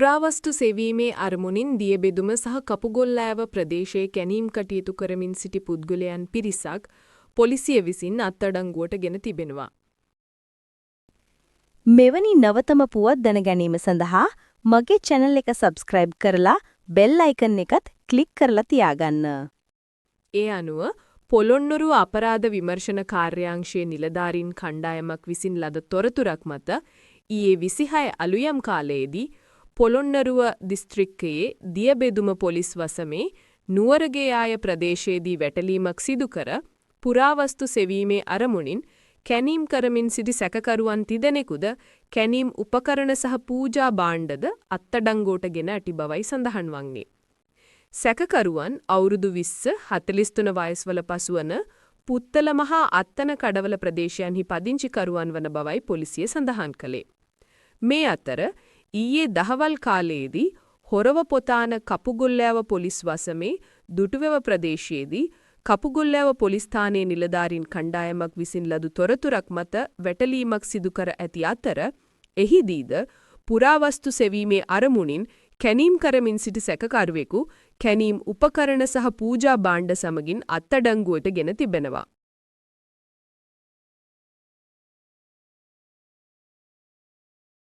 පුරාවස්තු සෙවීමේ අරමුණින් දියබෙදුම සහ කපුගොල්ලෑව ප්‍රදේශයේ කැණීම් කටයුතු කරමින් සිටි පුද්ගලයන් පිරිසක් පොලිසිය විසින් අත්අඩංගුවට ගෙන තිබෙනවා. මෙවැනි නවතම පුවත් දැනගැනීම සඳහා මගේ channel එක subscribe කරලා bell icon එකත් click කරලා තියාගන්න. ඒ අනුව පොළොන්නරුව අපරාධ විමර්ශන කාර්යාංශයේ නිලධාරීන් කණ්ඩායමක් විසින් ලද තොරතුරක් මත ඊයේ 26 අලුයම් කාලයේදී පොළොන්නරුව දිස්ත්‍රික්කයේ දියබෙදුම පොලිස් වසමේ නුවරගයාය ප්‍රදේශයේදී වැටලීමක් සිදු කර පුරාවස්තු සෙවීමේ අරමුණින් කැණීම් කරමින් සිටි සැකකරුවන් තිදෙනෙකුද කැණීම් උපකරණ සහ පූජා භාණ්ඩද අත්අඩංගුවට ගෙන ඇති බවයි සඳහන් වන්නේ. සැකකරුවන් අවුරුදු 20 43 වයස්වල පසුවන පුත්තල මහා අත්තන කඩවල ප්‍රදේශයන්හි පදිංචිකරුවන් වන බවයි පොලිසිය සඳහන් කළේ. මේ අතර ඊයේ දහවල් කාලයේදී හොරව පොතාන කපුගොල්ලෑව පොලිස් වසමේ දුටුවෙව ප්‍රදේශයේදී කපුගොල්ලෑව පොලිස් ස්ථානයේ නිලධාරීන් කණ්ඩායමක් විසින් ලද තොරතුරක් මත වැටලීමක් සිදු කර ඇති අතර එහිදීද පුරාවස්තු සෙවීමේ අරමුණින් කැණීම් කරමින් සිටි සැකකරුවෙකු කැණීම් උපකරණ සහ පූජා භාණ්ඩ සමගින් අත්අඩංගුවට ගෙන තිබෙනවා.